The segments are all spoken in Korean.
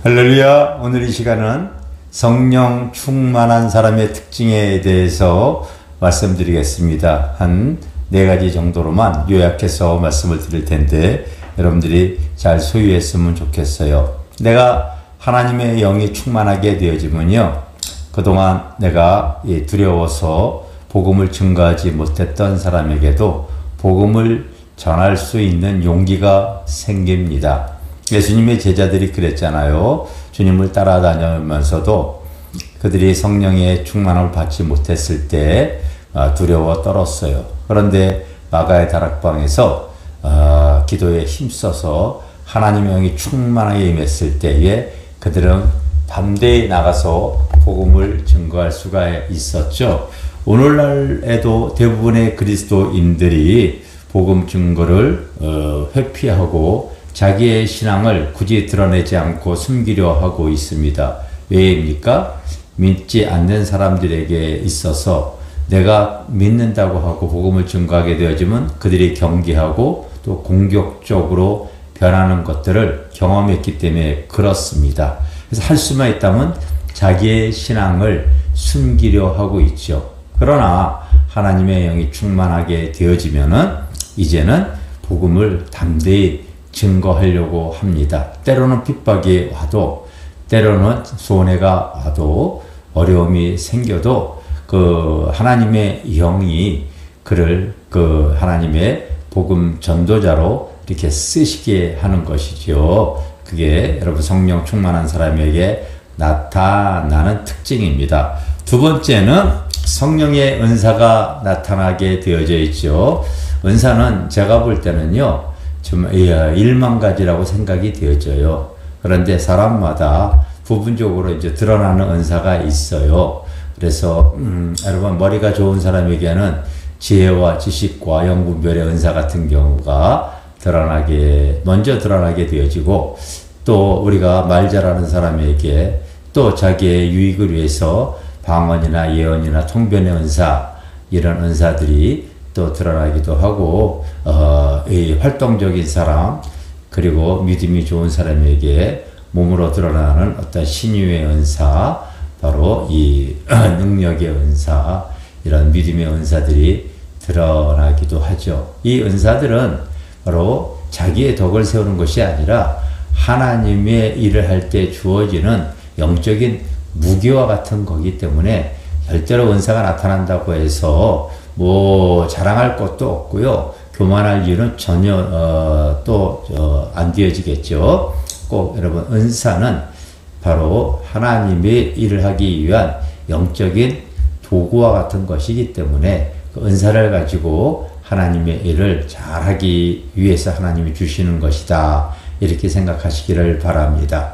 할렐루야. 오늘 이 시간은 성령 충만한 사람의 특징에 대해서 말씀드리겠습니다. 한 4가지 정도로만 요약해서 말씀을 드릴 텐데 여러분들이 잘 소유했으면 좋겠어요. 내가 하나님의 영이 충만하게 되어지면요, 그동안 내가 두려워서 복음을 증거하지 못했던 사람에게도 복음을 전할 수 있는 용기가 생깁니다. 예수님의 제자들이 그랬잖아요. 주님을 따라다니면서도 그들이 성령의 충만함을 받지 못했을 때 두려워 떨었어요. 그런데 마가의 다락방에서 기도에 힘써서 하나님의 영이 충만하게 임했을 때에 그들은 담대히 나가서 복음을 증거할 수가 있었죠. 오늘날에도 대부분의 그리스도인들이 복음 증거를 회피하고 자기의 신앙을 굳이 드러내지 않고 숨기려 하고 있습니다. 왜입니까? 믿지 않는 사람들에게 있어서 내가 믿는다고 하고 복음을 증거하게 되어지면 그들이 경계하고 또 공격적으로 변하는 것들을 경험했기 때문에 그렇습니다. 그래서 할 수만 있다면 자기의 신앙을 숨기려 하고 있죠. 그러나 하나님의 영이 충만하게 되어지면은 이제는 복음을 담대히 증거하려고 합니다. 때로는 핍박이 와도, 때로는 손해가 와도, 어려움이 생겨도 그 하나님의 영이 그를 그 하나님의 복음 전도자로 이렇게 쓰시게 하는 것이죠. 그게 여러분 성령 충만한 사람에게 나타나는 특징입니다. 두 번째는 성령의 은사가 나타나게 되어져 있죠. 은사는 제가 볼 때는요, 좀 1만 가지라고 생각이 되어져요. 그런데 사람마다 부분적으로 이제 드러나는 은사가 있어요. 그래서 여러분 머리가 좋은 사람에게는 지혜와 지식과 영분별의 은사 같은 경우가 먼저 드러나게 되어지고, 또 우리가 말 잘하는 사람에게 또 자기의 유익을 위해서 방언이나 예언이나 통변의 은사, 이런 은사들이 또 드러나기도 하고, 이 활동적인 사람, 그리고 믿음이 좋은 사람에게 몸으로 드러나는 어떤 신유의 은사, 바로 이 능력의 은사, 이런 믿음의 은사들이 드러나기도 하죠. 이 은사들은 바로 자기의 덕을 세우는 것이 아니라 하나님의 일을 할 때 주어지는 영적인 무기와 같은 거기 때문에 절대로 은사가 나타난다고 해서 자랑할 것도 없고요. 교만할 이유는 전혀 안 되어지겠죠. 꼭 여러분, 은사는 바로 하나님의 일을 하기 위한 영적인 도구와 같은 것이기 때문에 그 은사를 가지고 하나님의 일을 잘하기 위해서 하나님이 주시는 것이다, 이렇게 생각하시기를 바랍니다.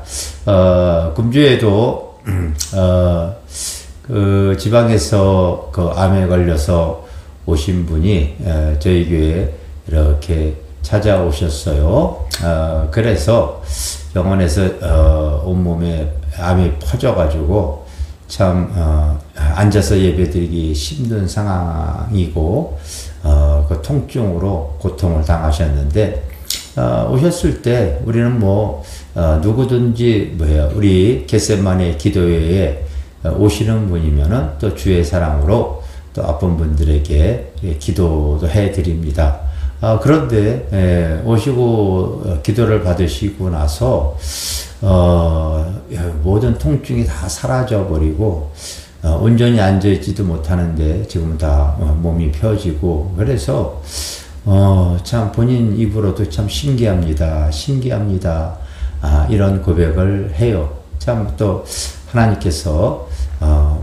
금주에도 그 지방에서 그 암에 걸려서 오신 분이 저희 교회에 이렇게 찾아오셨어요. 그래서 병원에서 온몸에 암이 퍼져가지고 참 앉아서 예배드리기 힘든 상황이고 그 통증으로 고통을 당하셨는데, 오셨을 때 우리는 누구든지 우리 겟세마네 기도회에 오시는 분이면은 또 주의 사랑으로 또 아픈 분들에게 기도도 해드립니다. 그런데 오시고 기도를 받으시고 나서 모든 통증이 다 사라져 버리고 온전히 앉아있지도 못하는데 지금은 다 몸이 펴지고, 그래서 참 본인 입으로도 참 신기합니다. 이런 고백을 해요. 참 또 하나님께서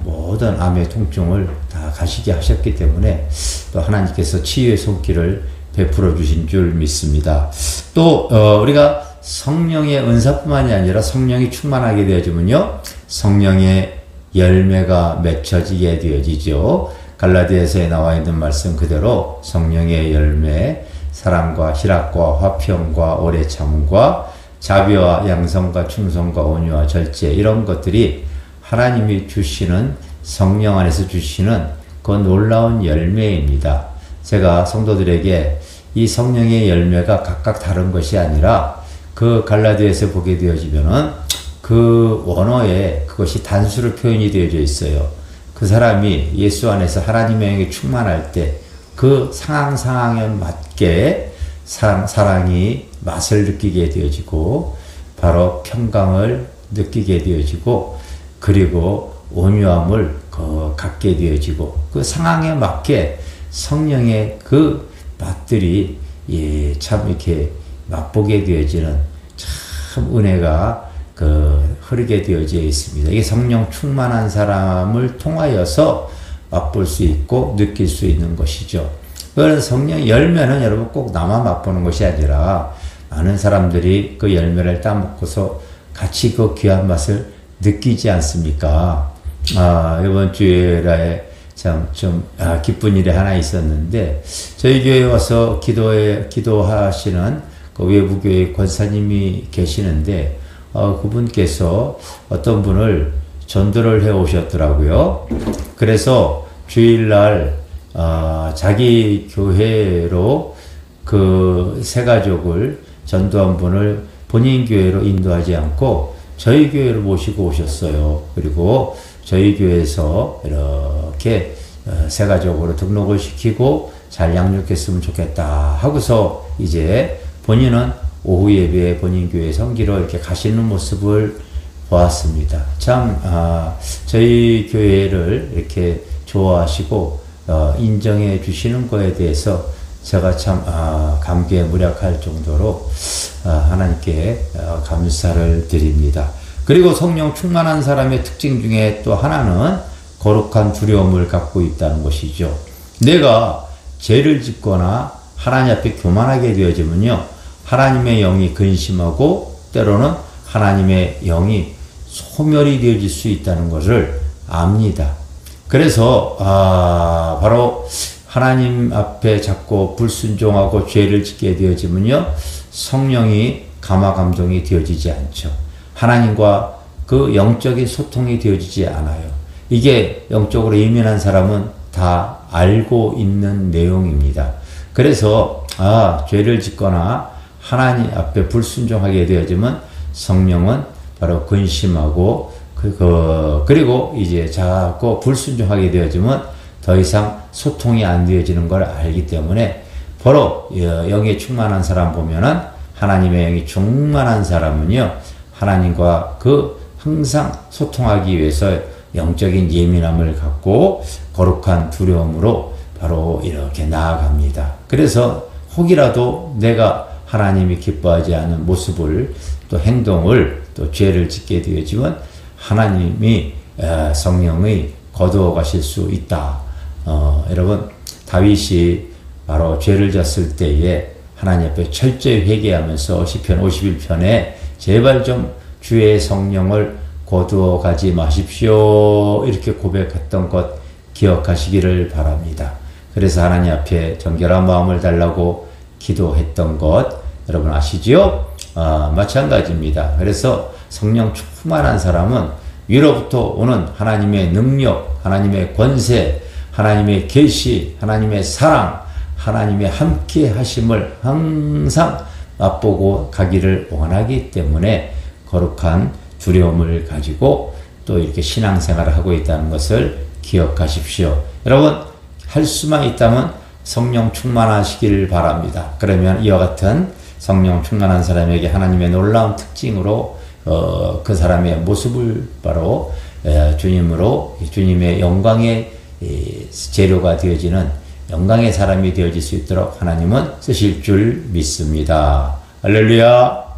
모든 암의 통증을 다 가시게 하셨기 때문에 또 하나님께서 치유의 손길을 베풀어 주신 줄 믿습니다. 또 우리가 성령의 은사뿐만이 아니라 성령이 충만하게 되어지면요, 성령의 열매가 맺혀지게 되어지죠. 갈라디아서에 나와 있는 말씀 그대로 성령의 열매, 사랑과 희락과 화평과 오래 참음과 자비와 양성과 충성과 온유와 절제, 이런 것들이 하나님이 주시는, 성령 안에서 주시는 그 놀라운 열매입니다. 제가 성도들에게 이 성령의 열매가 각각 다른 것이 아니라 그 갈라디아에서 보게 되어지면은 그 그 원어에 그것이 단수로 표현이 되어져 있어요. 그 사람이 예수 안에서 하나님의 영이 충만할 때 그 상황에 맞게 사랑이 맛을 느끼게 되어지고 바로 평강을 느끼게 되어지고 그리고 온유함을 갖게 되어지고 그 상황에 맞게 성령의 그 맛들이 참 이렇게 맛보게 되어지는 참 은혜가 흐르게 되어져 있습니다. 이게 성령 충만한 사람을 통하여서 맛볼 수 있고 느낄 수 있는 것이죠. 그런 성령 열매는 여러분 꼭 나만 맛보는 것이 아니라 많은 사람들이 그 열매를 따먹고서 같이 그 귀한 맛을 느끼지 않습니까? 이번 주일에 참 좀 기쁜 일이 하나 있었는데 저희 교회에 와서 기도하시는 그 외부교회 권사님이 계시는데 그분께서 어떤 분을 전도를 해 오셨더라고요. 그래서 주일날 자기 교회로 그 세 가족을 전도한 분을 본인 교회로 인도하지 않고 저희 교회로 모시고 오셨어요. 그리고 저희 교회에서 이렇게 세 가족으로 등록을 시키고 잘 양육했으면 좋겠다 하고서 이제 본인은 오후 예배에 본인 교회 섬기러 이렇게 가시는 모습을 보았습니다. 참 저희 교회를 이렇게 좋아하시고 인정해 주시는 거에 대해서 제가 참 감개에 무량할 정도로 하나님께 감사를 드립니다. 그리고 성령 충만한 사람의 특징 중에 또 하나는 거룩한 두려움을 갖고 있다는 것이죠. 내가 죄를 짓거나 하나님 앞에 교만하게 되어지면요, 하나님의 영이 근심하고 때로는 하나님의 영이 소멸이 되어질 수 있다는 것을 압니다. 그래서 바로 하나님 앞에 자꾸 불순종하고 죄를 짓게 되어지면요, 성령이 감화감동이 되어지지 않죠. 하나님과 그 영적인 소통이 되어지지 않아요. 이게 영적으로 예민한 사람은 다 알고 있는 내용입니다. 그래서 죄를 짓거나 하나님 앞에 불순종하게 되어지면 성령은 바로 근심하고 그리고 이제 자꾸 불순종하게 되어지면 더 이상 소통이 안 되어지는 걸 알기 때문에 바로 영에 충만한 사람 보면은 하나님의 영이 충만한 사람은요, 하나님과 항상 소통하기 위해서 영적인 예민함을 갖고 거룩한 두려움으로 바로 이렇게 나아갑니다. 그래서 혹이라도 내가 하나님이 기뻐하지 않는 모습을 또 행동을 또 죄를 짓게 되어지면 하나님이 성령의 거두어 가실 수 있다. 여러분, 다윗이 바로 죄를 졌을 때에 하나님 앞에 철저히 회개하면서 시편 51편에 제발 좀 주의 성령을 거두어 가지 마십시오, 이렇게 고백했던 것 기억하시기를 바랍니다. 그래서 하나님 앞에 정결한 마음을 달라고 기도했던 것 여러분 아시지요? 마찬가지입니다. 그래서 성령 충만한 사람은 위로부터 오는 하나님의 능력, 하나님의 권세, 하나님의 계시, 하나님의 사랑, 하나님의 함께 하심을 항상 맛보고 가기를 원하기 때문에 거룩한 두려움을 가지고 또 이렇게 신앙생활을 하고 있다는 것을 기억하십시오. 여러분, 할 수만 있다면 성령 충만하시길 바랍니다. 그러면 이와 같은 성령 충만한 사람에게 하나님의 놀라운 특징으로 그 사람의 모습을 바로 주님의 영광의 재료가 되어지는 영광의 사람이 되어질 수 있도록 하나님은 쓰실 줄 믿습니다. 할렐루야.